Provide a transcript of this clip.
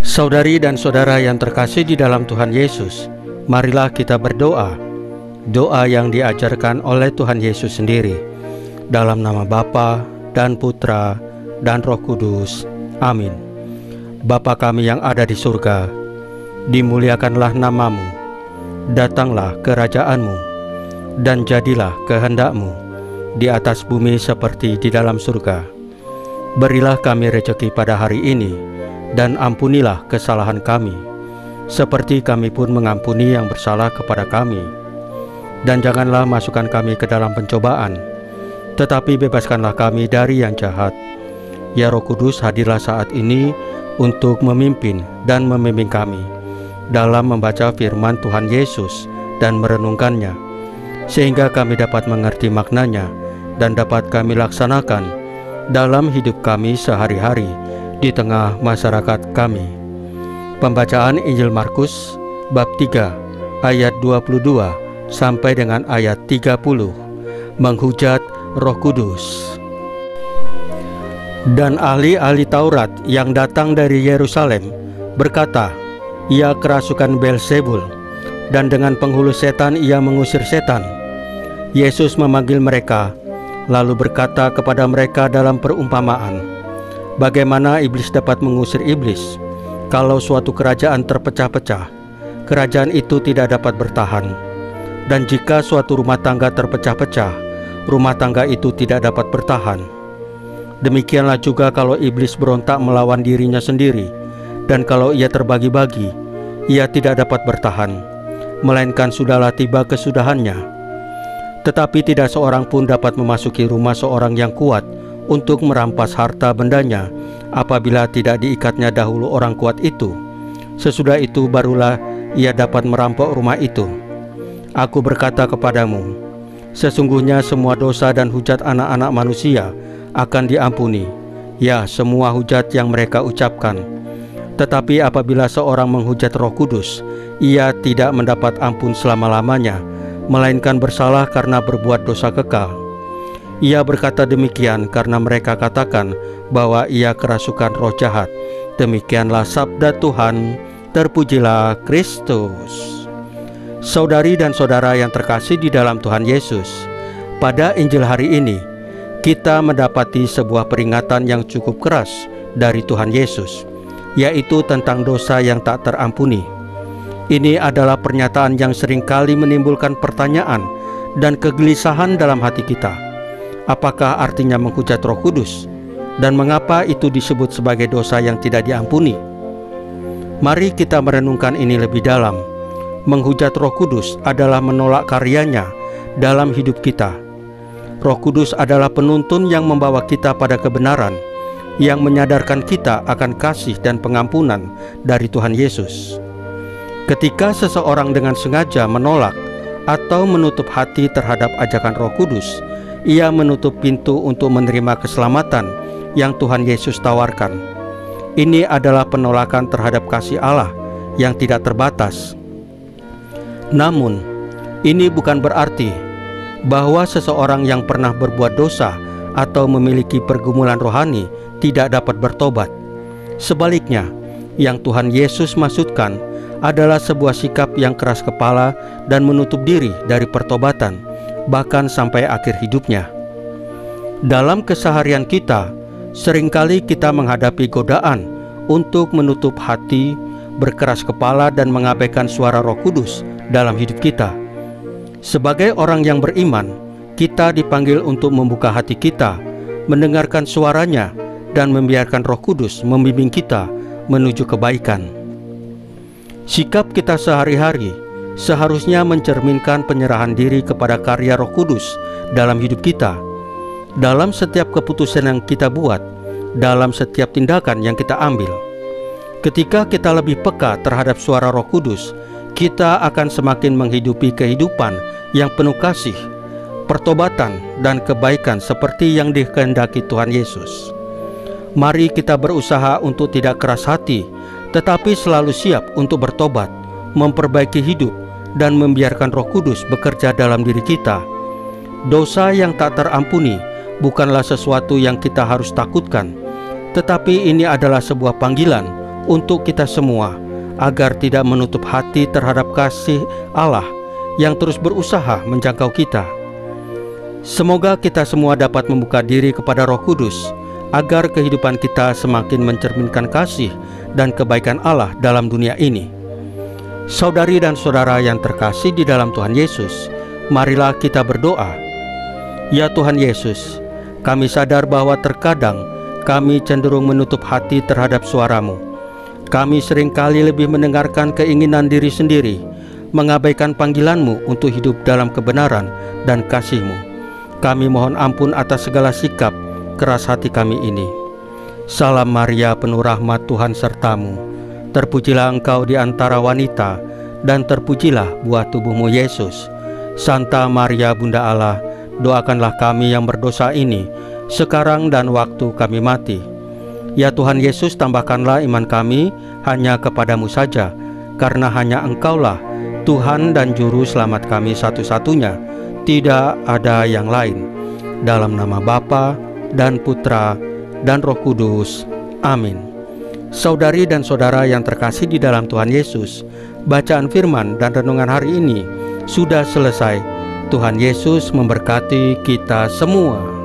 Saudari dan saudara yang terkasih di dalam Tuhan Yesus, marilah kita berdoa. Doa yang diajarkan oleh Tuhan Yesus sendiri. Dalam nama Bapa dan Putra dan Roh Kudus. Amin. Bapa kami yang ada di surga, dimuliakanlah namamu. Datanglah kerajaanmu, dan jadilah kehendakmu di atas bumi seperti di dalam surga. Berilah kami rejeki pada hari ini, dan ampunilah kesalahan kami, seperti kami pun mengampuni yang bersalah kepada kami. Dan janganlah masukkan kami ke dalam pencobaan, tetapi bebaskanlah kami dari yang jahat. Ya Roh Kudus, hadirlah saat ini untuk memimpin dan membimbing kami dalam membaca firman Tuhan Yesus dan merenungkannya, sehingga kami dapat mengerti maknanya dan dapat kami laksanakan dalam hidup kami sehari-hari di tengah masyarakat kami. Pembacaan Injil Markus bab 3 ayat 22 sampai dengan ayat 30. Menghujat Roh Kudus. Dan ahli-ahli Taurat yang datang dari Yerusalem berkata, "Ia kerasukan Beelzebul, dan dengan penghulu setan ia mengusir setan." Yesus memanggil mereka, lalu berkata kepada mereka dalam perumpamaan, "Bagaimana iblis dapat mengusir iblis? Kalau suatu kerajaan terpecah-pecah, kerajaan itu tidak dapat bertahan. Dan jika suatu rumah tangga terpecah-pecah, rumah tangga itu tidak dapat bertahan. Demikianlah juga kalau iblis berontak melawan dirinya sendiri, dan kalau ia terbagi-bagi, ia tidak dapat bertahan, melainkan sudahlah tiba kesudahannya. Tetapi tidak seorang pun dapat memasuki rumah seorang yang kuat untuk merampas harta bendanya apabila tidak diikatnya dahulu orang kuat itu. Sesudah itu barulah ia dapat merampok rumah itu. Aku berkata kepadamu, sesungguhnya semua dosa dan hujat anak-anak manusia akan diampuni, ya semua hujat yang mereka ucapkan. Tetapi apabila seorang menghujat Roh Kudus, ia tidak mendapat ampun selama-lamanya, melainkan bersalah karena berbuat dosa kekal." Ia berkata demikian karena mereka katakan bahwa ia kerasukan roh jahat. Demikianlah sabda Tuhan. Terpujilah Kristus. Saudari dan saudara yang terkasih di dalam Tuhan Yesus, pada Injil hari ini kita mendapati sebuah peringatan yang cukup keras dari Tuhan Yesus, yaitu tentang dosa yang tak terampuni. Ini adalah pernyataan yang seringkali menimbulkan pertanyaan dan kegelisahan dalam hati kita. Apakah artinya menghujat Roh Kudus? Dan mengapa itu disebut sebagai dosa yang tidak diampuni? Mari kita merenungkan ini lebih dalam. Menghujat Roh Kudus adalah menolak karyanya dalam hidup kita. Roh Kudus adalah penuntun yang membawa kita pada kebenaran, yang menyadarkan kita akan kasih dan pengampunan dari Tuhan Yesus. Ketika seseorang dengan sengaja menolak atau menutup hati terhadap ajakan Roh Kudus, ia menutup pintu untuk menerima keselamatan yang Tuhan Yesus tawarkan. Ini adalah penolakan terhadap kasih Allah yang tidak terbatas. Namun, ini bukan berarti bahwa seseorang yang pernah berbuat dosa atau memiliki pergumulan rohani tidak dapat bertobat. Sebaliknya, yang Tuhan Yesus maksudkan adalah sebuah sikap yang keras kepala dan menutup diri dari pertobatan, bahkan sampai akhir hidupnya. Dalam keseharian kita, seringkali kita menghadapi godaan untuk menutup hati, berkeras kepala, dan mengabaikan suara Roh Kudus dalam hidup kita. Sebagai orang yang beriman, kita dipanggil untuk membuka hati kita, mendengarkan suaranya, dan membiarkan Roh Kudus membimbing kita menuju kebaikan. Sikap kita sehari-hari seharusnya mencerminkan penyerahan diri kepada karya Roh Kudus dalam hidup kita, dalam setiap keputusan yang kita buat, dalam setiap tindakan yang kita ambil. Ketika kita lebih peka terhadap suara Roh Kudus, kita akan semakin menghidupi kehidupan yang penuh kasih, pertobatan, dan kebaikan seperti yang dikehendaki Tuhan Yesus. Mari kita berusaha untuk tidak keras hati, tetapi selalu siap untuk bertobat, memperbaiki hidup, dan membiarkan Roh Kudus bekerja dalam diri kita. Dosa yang tak terampuni bukanlah sesuatu yang kita harus takutkan, tetapi ini adalah sebuah panggilan untuk kita semua, agar tidak menutup hati terhadap kasih Allah yang terus berusaha menjangkau kita. Semoga kita semua dapat membuka diri kepada Roh Kudus, agar kehidupan kita semakin mencerminkan kasih dan kebaikan Allah dalam dunia ini. Saudari dan saudara yang terkasih di dalam Tuhan Yesus, marilah kita berdoa. Ya Tuhan Yesus, kami sadar bahwa terkadang kami cenderung menutup hati terhadap suara-Mu. Kami seringkali lebih mendengarkan keinginan diri sendiri, mengabaikan panggilan-Mu untuk hidup dalam kebenaran dan kasih-Mu. Kami mohon ampun atas segala sikap keras hati kami ini. Salam Maria, penuh rahmat, Tuhan sertamu. Terpujilah engkau di antara wanita, dan terpujilah buah tubuhmu Yesus. Santa Maria Bunda Allah, doakanlah kami yang berdosa ini, sekarang dan waktu kami mati. Ya Tuhan Yesus, tambahkanlah iman kami hanya kepadamu saja, karena hanya Engkaulah Tuhan dan Juru Selamat kami satu-satunya, tidak ada yang lain. Dalam nama Bapa dan Putra dan Roh Kudus. Amin. Saudari dan saudara yang terkasih di dalam Tuhan Yesus, bacaan firman dan renungan hari ini sudah selesai. Tuhan Yesus memberkati kita semua.